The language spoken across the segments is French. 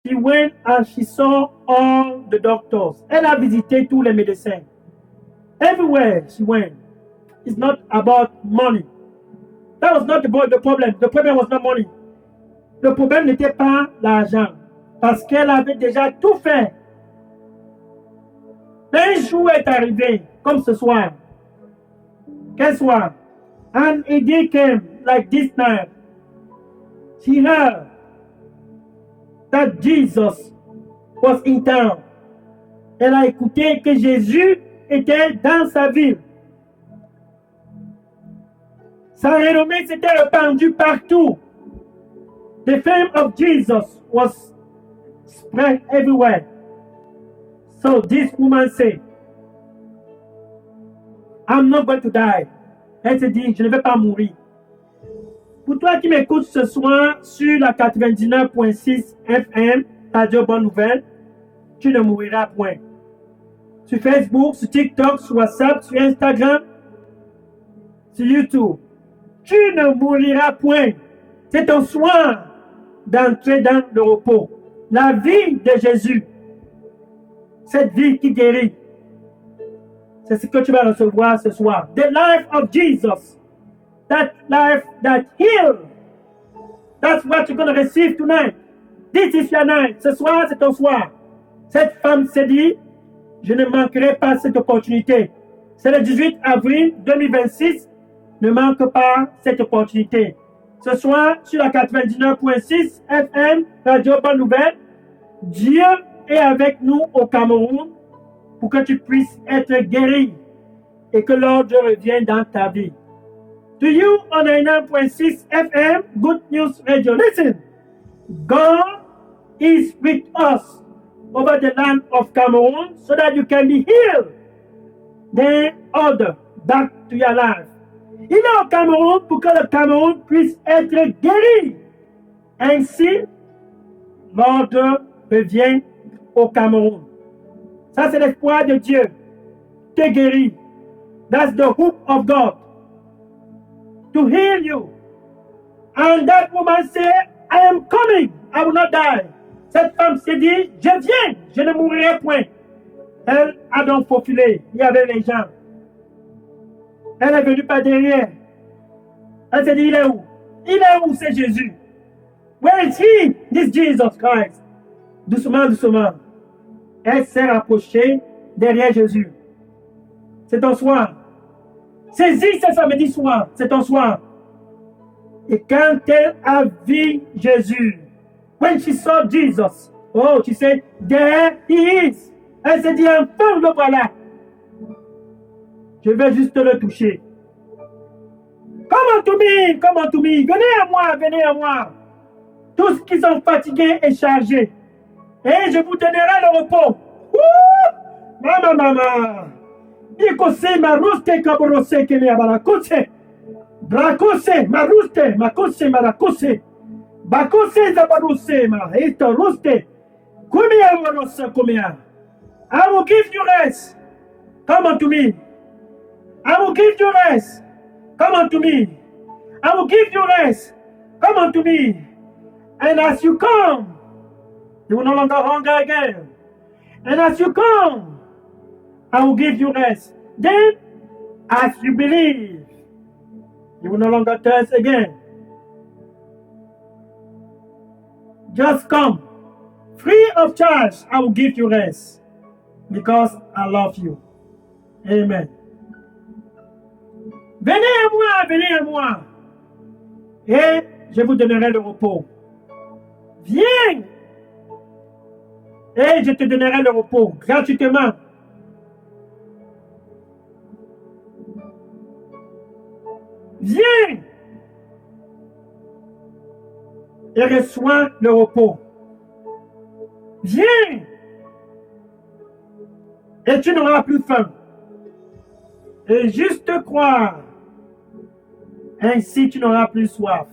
She went and she saw all the doctors. Elle a visité tous les médecins. Everywhere she went. It's not about money. That was not the problem. The problem was not money. Le problème n'était pas l'argent. Parce qu'elle avait déjà tout fait. Un jour est arrivé, comme ce soir. Quel soir? And a day came like this night. She heard that Jesus was in town. Elle a écouté que Jésus était dans sa ville. Sa renommée s'était répandue partout. The fame of Jesus was spread everywhere. So this woman said, I'm not going to die. Elle se dit, je ne vais pas mourir. Pour toi qui m'écoutes ce soir sur la 99.6 FM, Radio Bonne Nouvelle, tu ne mouriras point. Sur Facebook, sur TikTok, sur WhatsApp, sur Instagram, sur YouTube, tu ne mouriras point. C'est ton soin d'entrer dans le repos. La vie de Jésus, cette vie qui guérit, c'est ce que tu vas recevoir ce soir. The life of Jesus, that life that heals, that's what you're going to receive tonight. This is your night. Ce soir, c'est ton soir. Cette femme s'est dit, je ne manquerai pas cette opportunité. C'est le 18 avril 2026. Ne manque pas cette opportunité. Ce soir, sur la 99.6 FM, Radio Bonne Nouvelle, Dieu est avec nous au Cameroun pour que tu puisses être guéri et que l'ordre revienne dans ta vie. To you on 99.6 FM, Good News Radio. Listen, God is with us over the land of Cameroon so that you can be healed. Then order back to your life. Il est au Cameroun pour que le Cameroun puisse être guéri. Ainsi, l'ordre revient au Cameroun. Ça, c'est l'espoir de Dieu. Te guérit. That's the hope of God. To heal you. And that woman said, I am coming. I will not die. Cette femme s'est dit, je viens, je ne mourrai point. Elle a donc faufilé. Il y avait les gens. Elle est venue par derrière. Elle s'est dit, il est où? Il est où, c'est Jésus? Where is he? This Jesus Christ. Doucement, doucement. Elle s'est rapprochée derrière Jésus. C'est ton soir. Saisis ce samedi soir. C'est ton soir. Et quand elle a vu Jésus, when she saw Jesus, oh, she said, there he is. Elle s'est dit, enfin, le voilà. Je vais juste le toucher. Come to me, come to me. Venez à moi, venez à moi. Tous qui sont fatigués et chargés. Et je vous donnerai le repos. Mama. Ikose maruste kaborose kene abarakose. Brakose maruste makose marakose. Bakose zabaruse ma ito ruste. Kumia marosa kumia. I will give you rest. Come unto me. I will give you rest. Come unto me. I will give you rest. Come unto me. And as you come, you will no longer hunger again. And as you come, I will give you rest. Then, as you believe, you will no longer thirst again. Just come. Free of charge, I will give you rest. Because I love you. Amen. Venez à moi. Et je vous donnerai le repos. Viens. Et je te donnerai le repos gratuitement. Viens. Et reçois le repos. Viens. Et tu n'auras plus faim. Et juste croire. Ainsi tu n'auras plus soif.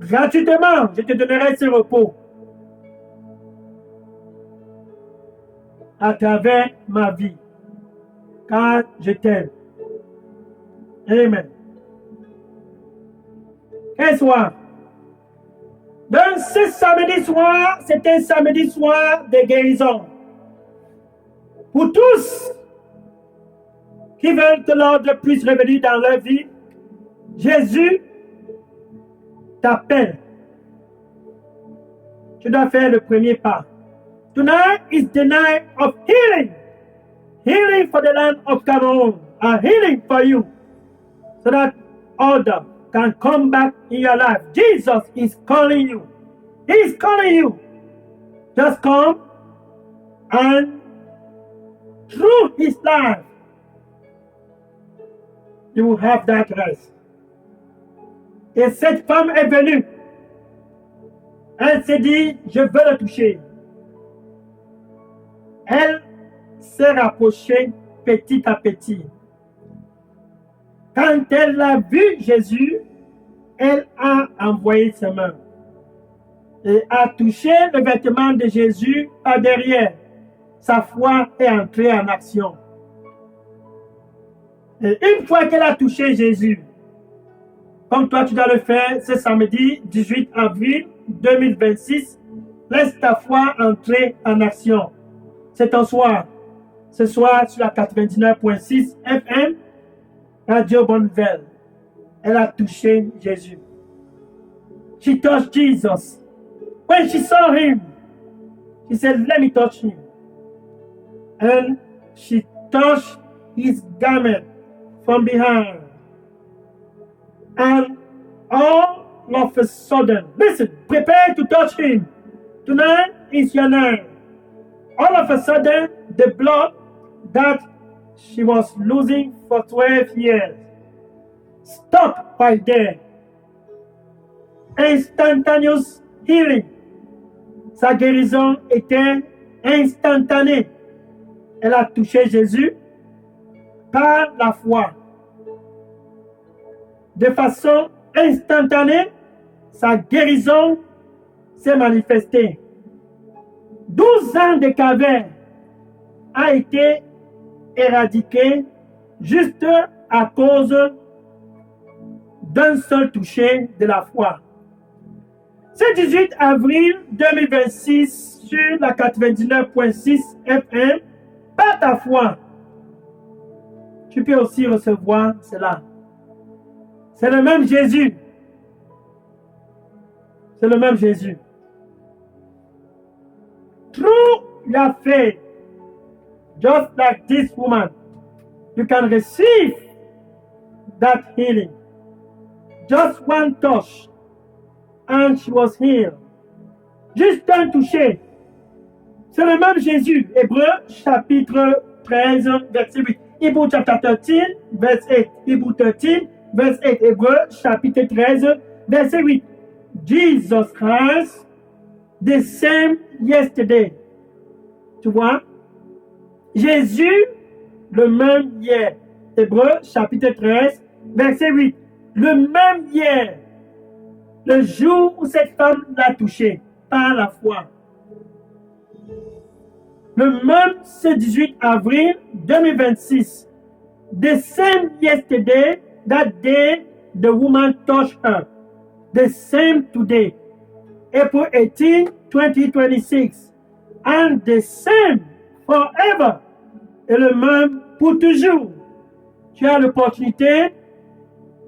Gratuitement, je te donnerai ce repos. À travers ma vie. Car je t'aime. Amen. Quel soir. Donc ce samedi soir, c'est un samedi soir de guérison. Pour tous qui veulent que l'ordre puisse revenir dans leur vie, Jésus t'appelle. Tu dois faire le premier pas. Tonight is the night of healing. Healing for the land of Cameroon. A healing for you. So that order can come back in your life. Jesus is calling you. He is calling you. Just come and through his life, you will have that rest. Et cette femme est venue. Elle s'est dit, je veux le toucher. Elle s'est rapprochée petit à petit. Quand elle a vu Jésus, elle a envoyé ses mains et a touché le vêtement de Jésus par derrière. Sa foi est entrée en action. Et une fois qu'elle a touché Jésus, comme toi tu dois le faire ce samedi 18 avril 2026, laisse ta foi entrer en action. C'est ton soir. Ce soir sur la 99.6 FM, Radio Bonne Nouvelle. Elle a touché Jésus. She touched Jesus. When she saw him, she said, let me touch him. And she touched his garment from behind. And all of a sudden, listen, prepare to touch him. Tonight is your night. All of a sudden, the blood that she was losing for 12 years stopped right there. Instantaneous healing. Sa guérison était instantanée. Elle a touché Jésus par la foi. De façon instantanée, sa guérison s'est manifestée. 12 ans de calvaire a été éradiqué juste à cause d'un seul toucher de la foi. Ce 18 avril 2026 sur la 99.6 FM, par ta foi, tu peux aussi recevoir cela. C'est le même Jésus. C'est le même Jésus. Through your faith, just like this woman, you can receive that healing. Just one touch, and she was healed. Juste un toucher. C'est le même Jésus. Hébreux chapitre 13, verset 8. Hebrew chapter 13, verse 8. Hebrew 13, verse 8. Hébreux chapitre 13, verset 8. Jesus Christ, the same yesterday. Tu vois? Jésus, le même hier. Hébreux chapitre 13, verset 8. Le même hier. Le jour où cette femme l'a touché par la foi. Le même ce 18 avril 2026. The same yesterday, that day the woman touched her. The same today, April 18, 2026. And the same forever. Et le même pour toujours. Tu as l'opportunité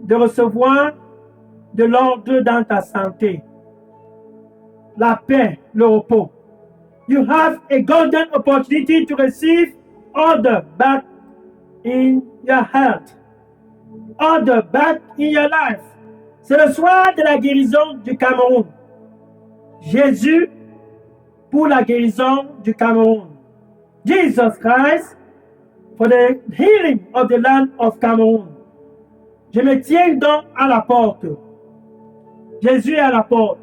de recevoir de l'ordre dans ta santé. La paix, le repos. You have a golden opportunity to receive order back in your health. Order back in your life. C'est le soir de la guérison du Cameroun. Jésus pour la guérison du Cameroun. Jesus Christ for the healing of the land of Cameroon. Je me tiens donc à la porte. Jésus est à la porte.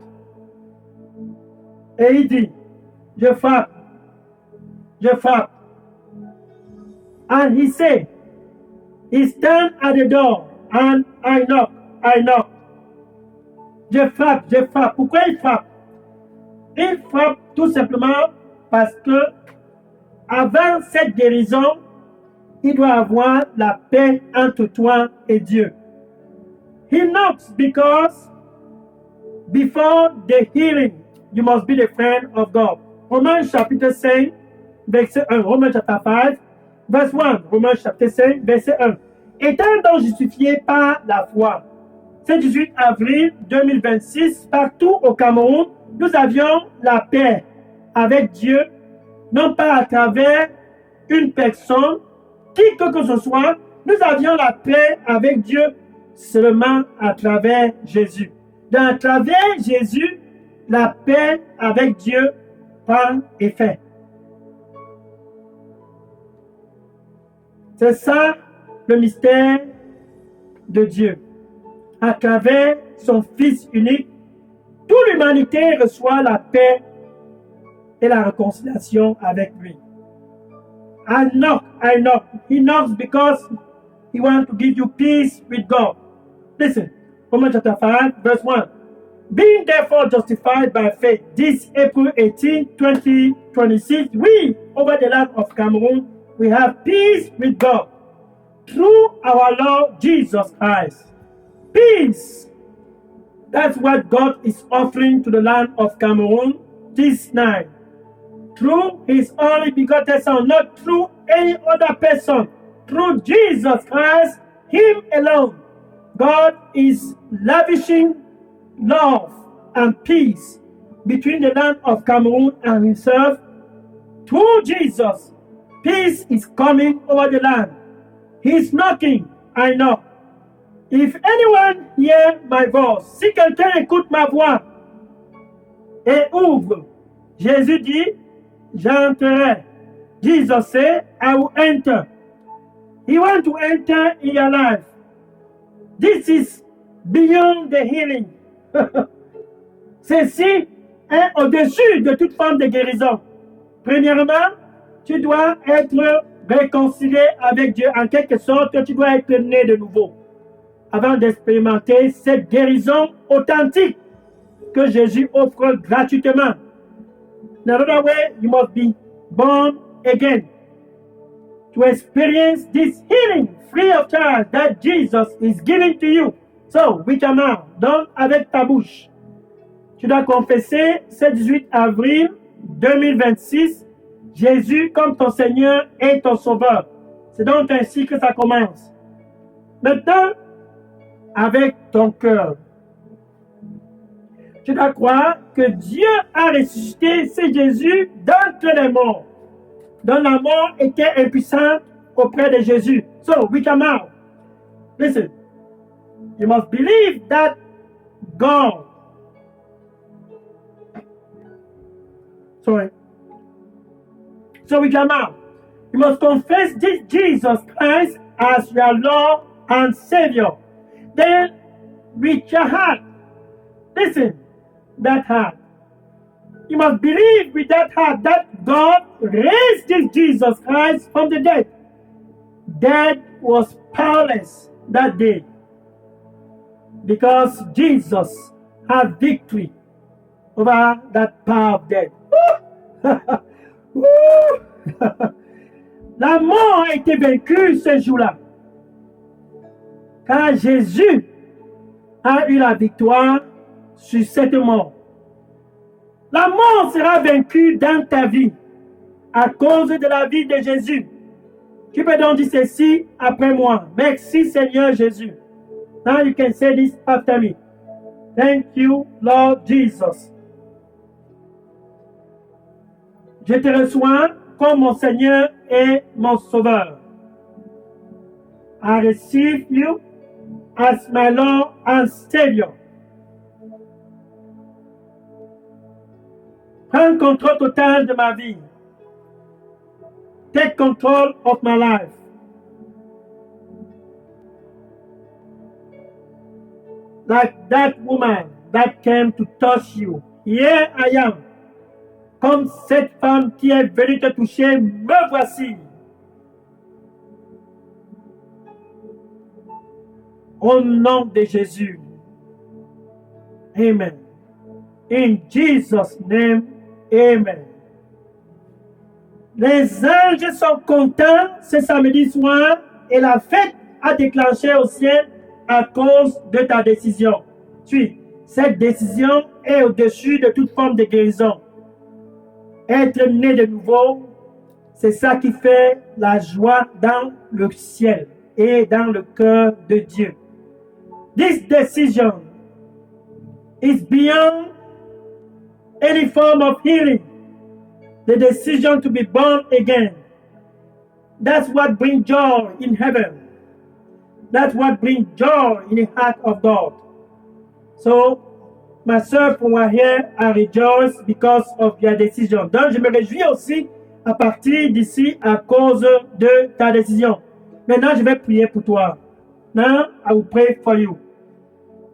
Et il dit, je frappe. Je frappe. And he said, he stand at the door and I knock. I knock. Je frappe, je frappe. Pourquoi il frappe? Il frappe tout simplement parce que avant cette guérison, il doit avoir la paix entre toi et Dieu. He knocks because before the healing, you must be the friend of God. Romains chapitre 5, verset 1. Romains chapitre 5, verset 1. Romains chapitre 5, verset 1. Étant donc justifiés par la foi, ce 18 avril 2026, partout au Cameroun, nous avions la paix avec Dieu, non pas à travers une personne, qui que ce soit, nous avions la paix avec Dieu seulement à travers Jésus. À travers Jésus, la paix avec Dieu prend effet. C'est ça le mystère de Dieu. À travers son Fils unique, toute l'humanité reçoit la paix et la réconciliation avec lui. I knock. He knocks because he wants to give you peace with God. Listen, Romans chapter 5, verse 1. Being therefore justified by faith, this April 18, 2026, we, over the land of Cameroon, we have peace with God through our Lord Jesus Christ. Peace. That's what God is offering to the land of Cameroon this night. Through his only begotten Son, not through any other person. Through Jesus Christ, him alone. God is lavishing love and peace between the land of Cameroon and himself. Through Jesus, peace is coming over the land. He's knocking, I knock. If anyone hear my voice, si quelqu'un écoute ma voix et ouvre, Jésus dit, j'entrerai. Jesus said, I will enter. He wants to enter in your life. This is beyond the healing. Ceci est au-dessus de toute forme de guérison. Premièrement, tu dois être réconcilié avec Dieu. En quelque sorte, tu dois être né de nouveau avant d'expérimenter cette guérison authentique que Jésus offre gratuitement. In another way, you must be born again to experience this healing free of charge that Jesus is giving to you. So, with your mouth, donc avec ta bouche, tu dois confesser ce 18 avril 2026, Jésus comme ton Seigneur et ton Sauveur. C'est donc ainsi que ça commence. Maintenant, avec ton cœur, tu dois croire que Dieu a ressuscité ce Jésus d'entre les morts, dont la mort était impuissante auprès de Jésus. So, with your mouth, listen, you must believe that God, so with your mouth, you must confess this Jesus Christ as your Lord and Savior. Then, with your heart, listen, that heart, you must believe with that heart that God raised this Jesus Christ from the dead. Death was powerless that day because Jesus had victory over that power of death. La mort a été vaincue ce jour-là, car Jésus a eu la victoire sur cette mort. La mort sera vaincue dans ta vie à cause de la vie de Jésus. Tu peux donc dire ceci après moi. Merci Seigneur Jésus. Now you can say this after me. Thank you Lord Jesus. Je te reçois comme mon Seigneur et mon Sauveur. I receive you as my Lord and Savior. Prends contrôle total de ma vie. Take control of my life. Like that woman that came to touch you. Here I am. Comme cette femme qui est venue te toucher, me voici. Au nom de Jésus. Amen. In Jesus' name, amen. Les anges sont contents ce samedi soir et la fête a déclenché au ciel à cause de ta décision. Suis. Cette décision est au-dessus de toute forme de guérison. Être né de nouveau, c'est ça qui fait la joie dans le ciel et dans le cœur de Dieu. This decision is beyond any form of healing. The decision to be born again. That's what brings joy in heaven. That's what brings joy in the heart of God. So, myself, from here, I rejoice because of your decision. Donc, je me réjouis aussi à partir d'ici à cause de ta décision. Maintenant, je vais prier pour toi. Now, I will pray for you.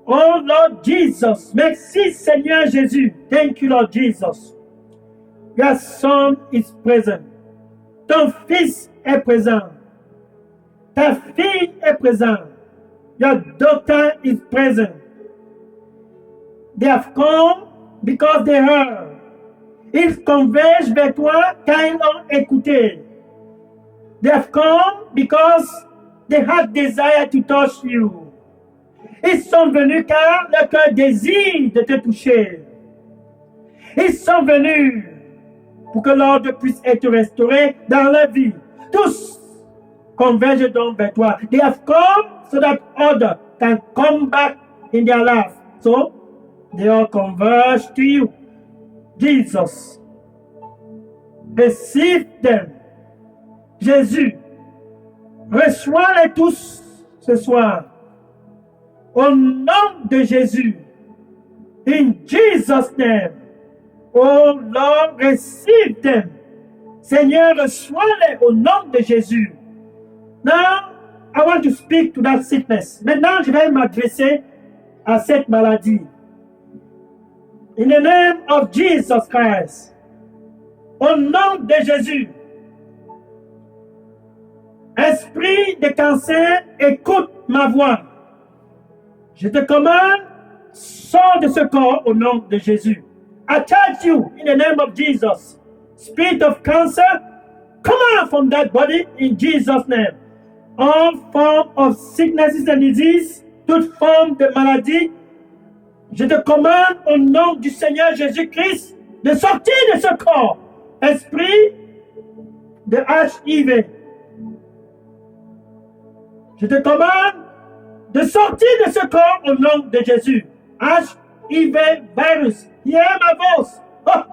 Oh Lord Jesus, merci Seigneur Jésus. Thank you, Lord Jesus. Your son is present. Ton fils est présent. Ta fille est présente. Your daughter is present. They have come because they heard. Ils convergent vers toi quand ils ont écouté. They have come because they had desire to touch you. Ils sont venus car leur cœur désire de te toucher. Ils sont venus pour que l'ordre puisse être restauré dans leur vie. Tous convergent donc vers toi. They have come so that order can come back in their life. So, they all converge to you. Jesus, receive them. Jésus, reçois-les tous ce soir. Au nom de Jésus. In Jesus' name. Oh Lord, receive them. Seigneur, reçois-les au nom de Jésus. Now, I want to speak to that sickness. Maintenant, je vais m'adresser à cette maladie. In the name of Jesus Christ. Au nom de Jésus. Esprit de cancer, écoute ma voix. Je te commande, sors de ce corps au nom de Jésus. I charge you in the name of Jesus. Spirit of cancer, come out from that body in Jesus' name. All form of sicknesses and disease, toute forme de maladie, je te commande au nom du Seigneur Jésus-Christ de sortir de ce corps. Esprit de HIV. Je te commande de sortir de ce corps au nom de Jésus. HIV virus. Hear my voice. Oh.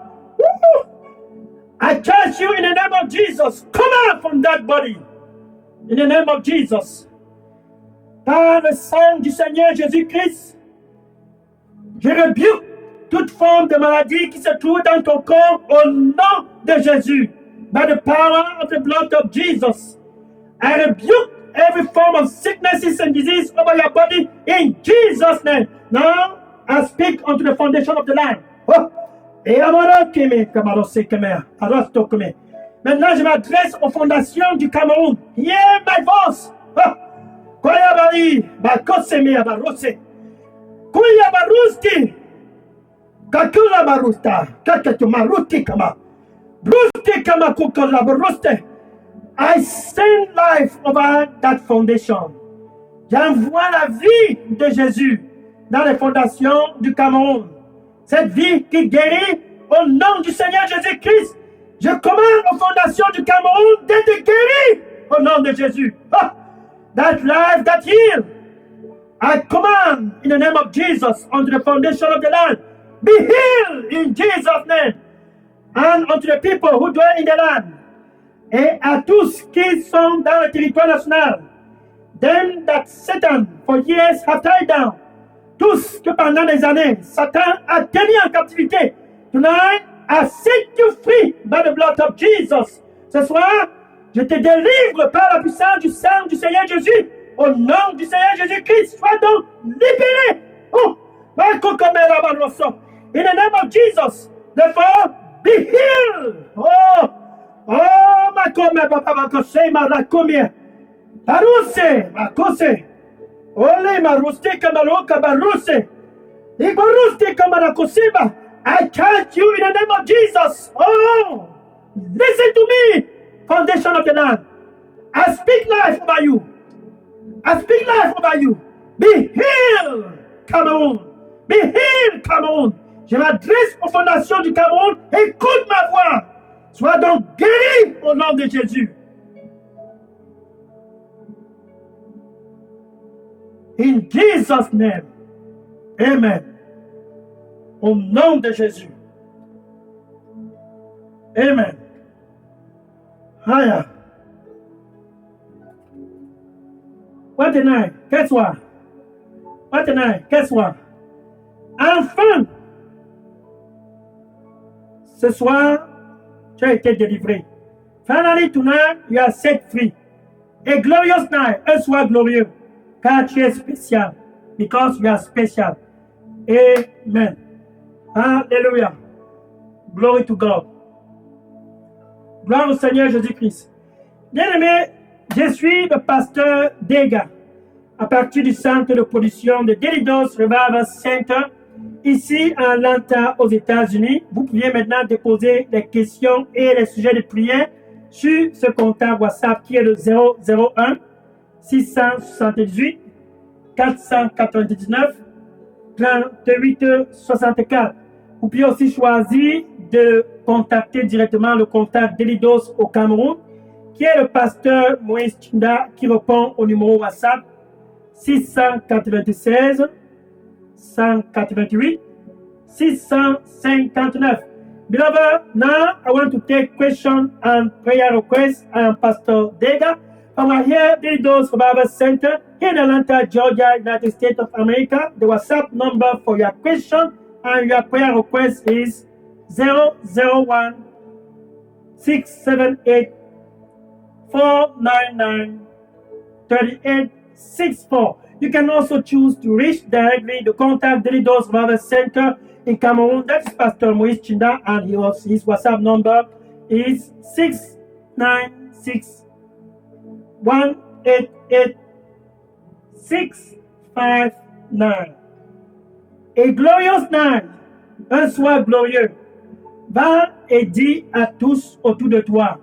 I charge you in the name of Jesus. Come out from that body. In the name of Jesus. Par le sang du Seigneur Jésus-Christ, je rebuke toute forme de maladie qui se trouve dans ton corps au nom de Jésus. By the power of the blood of Jesus. I rebuke every form of sicknesses and disease over your body in Jesus' name. Now, I speak unto the foundation of the land. Oh. Maintenant, je m'adresse aux fondations du Cameroun. Hear my voice. Koyabari, Bakoseme Abarose. Koyabarusti. Kakula Barusta. Kakatu Maruti Kama. Brusti Kama Kukola Baruste. I send life over that foundation. J'envoie la vie de Jésus dans les fondations du Cameroun. Cette vie qui guérit au nom du Seigneur Jésus-Christ. Je commande aux fondations du Cameroun d'être guéries au nom de Jésus. Oh, that life, that heal. I command in the name of Jesus unto the foundation of the land. Be healed in Jesus' name. And unto the people who dwell in the land. Et à tous qui sont dans le territoire national. Them that Satan for years have tied down. Tous que pendant des années, Satan a tenu en captivité. Tonight, I set you free by the blood of Jesus. Ce soir, je te délivre par la puissance du sang du Seigneur Jésus. Au nom du Seigneur Jésus-Christ, sois donc libéré. Oh, in the name of Jesus, therefore, be healed. Oh, ma come, papa, ma kose, ma rakomie. Paruse, ma kose. Ole maruste kamaroka baruse. Ibaruste kamarakosiba. I charge you in the name of Jesus. Oh, listen to me, foundation of the land. I speak life over you. I speak life over you. Be healed, Cameroon. Be healed, Cameroun. Je m'adresse aux fondations du Cameroun. Écoute ma voix. Sois donc guéri au nom de Jésus. In Jesus' name. Amen. Au nom de Jésus. Amen. Haya. Maintenant, qu'est-ce soit? Maintenant, qu'est-ce soit? Enfin, ce soir, tu as été délivré. Finally, tonight, you are set free. A glorious night, un soir glorieux, car tu es spécial. Because you are special. Amen. Hallelujah. Glory to God. Gloire au Seigneur Jésus-Christ. Bien-aimé, je suis le pasteur Dega, à partir du centre de production de Delidos Revival Center, ici à Atlanta, aux États-Unis. Vous pouvez maintenant déposer des questions et les sujets de prière sur ce contact WhatsApp qui est le 001 678 499 38 64. Vous pouvez aussi choisir de contacter directement le contact Delidos au Cameroun, qui est le pasteur Moïse Chinda, qui répond au numéro WhatsApp 696 188 659. Beloved, now I want to take questions and prayer requests. I am Pastor Dega from here, Delidos Revival Center in Atlanta, Georgia, United States of America. The WhatsApp number for your question and your prayer request is 001 678 499 3864. You can also choose to reach directly the contact Delidos Revival Center in Cameroon. That's Pastor Moïse Chinda, and his WhatsApp number is 696 188 659. A glorious night, un soir glorieux. Va et dis à tous autour de toi,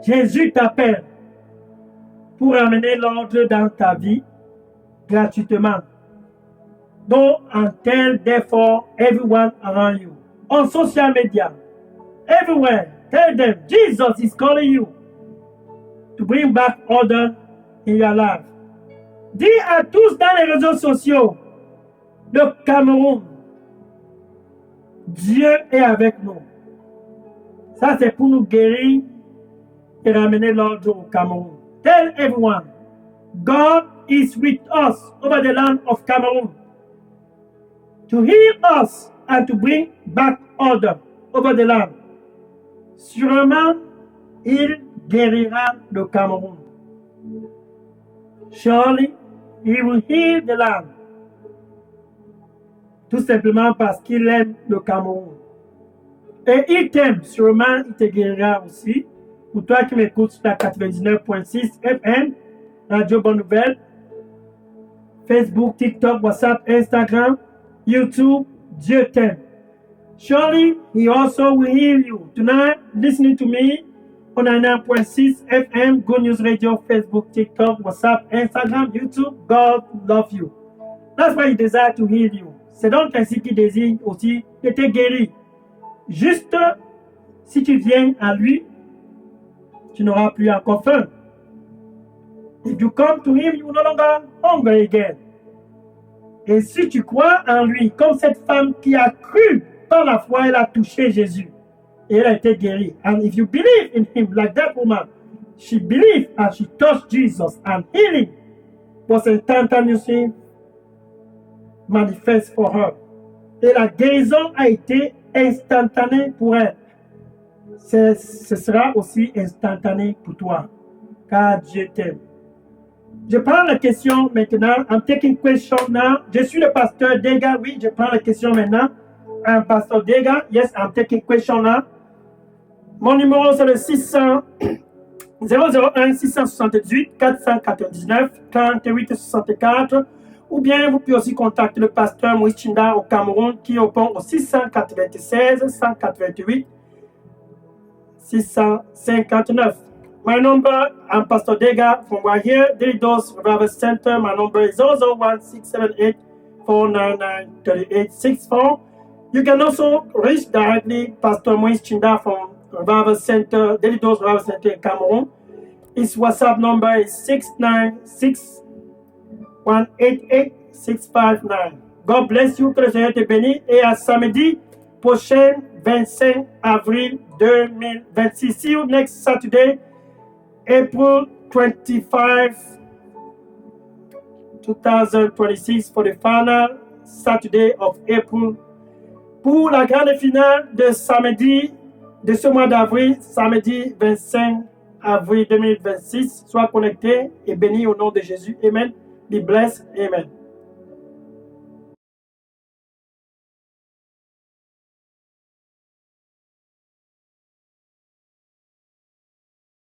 Jésus t'appelle pour amener l'ordre dans ta vie gratuitement. Go and tell therefore everyone around you. On social media, everywhere, tell them Jesus is calling you to bring back order in your life. Dis à tous dans les réseaux sociaux, le Cameroun, Dieu est avec nous. Ça, c'est pour nous guérir et ramener l'ordre au Cameroun. Tell everyone, God is with us over the land of Cameroon to heal us and to bring back order over the land. Sûrement, il guérira le Cameroun. Surely, he will heal the land. Tout simplement parce qu'il aime le Cameroun. Et il t'aime, sûrement il te guérira aussi. Pour toi qui m'écoutes sur la 99.6 FM, Radio Bonne Nouvelle, Facebook, TikTok, WhatsApp, Instagram, YouTube, Dieu t'aime. Surely, he also will heal you. Tonight, listening to me on 99.6 FM, Good News Radio, Facebook, TikTok, WhatsApp, Instagram, YouTube, God loves you. That's why he desires to heal you. C'est donc ainsi qu'il désire aussi de te guérir. Juste si tu viens à lui, tu n'auras plus encore faim. If you come to him, you will no longer hunger again. Et si tu crois en lui, comme cette femme qui a cru par la foi, elle a touché Jésus et elle a été guérie. And if you believe in him, like that woman, she believed and she touched Jesus, and healing was instantaneously manifest for her. Et la guérison a été instantanée pour elle. Ce sera aussi instantané pour toi, car Dieu t'aime. Je prends la question maintenant. I'm taking question now. Je suis le pasteur Dega. Oui, je prends la question maintenant. I'm Pastor Dega. Yes, I'm taking question now. Mon numéro, c'est le 001 678 499 38 64. Ou bien, vous pouvez aussi contacter le pasteur Moïse Chinda au Cameroun qui répond au 696 188 659. My number, I'm Pastor Dega from right here, Delidos Revival Center. My number is 001 678 499-3864. You can also reach directly Pastor Moise Chinda from Revival Center, Daily Dose Revival Center in Cameroon. His WhatsApp number is 696-188-659. God bless you, que le Seigneur te bénisse et à samedi prochain, 25 avril 2026. See you next Saturday, April 25, 2026 for the final Saturday of April. Pour la grande finale de samedi, de ce mois d'avril, samedi 25 avril 2026. Sois connecté et béni au nom de Jésus. Amen. Be blessed. Amen.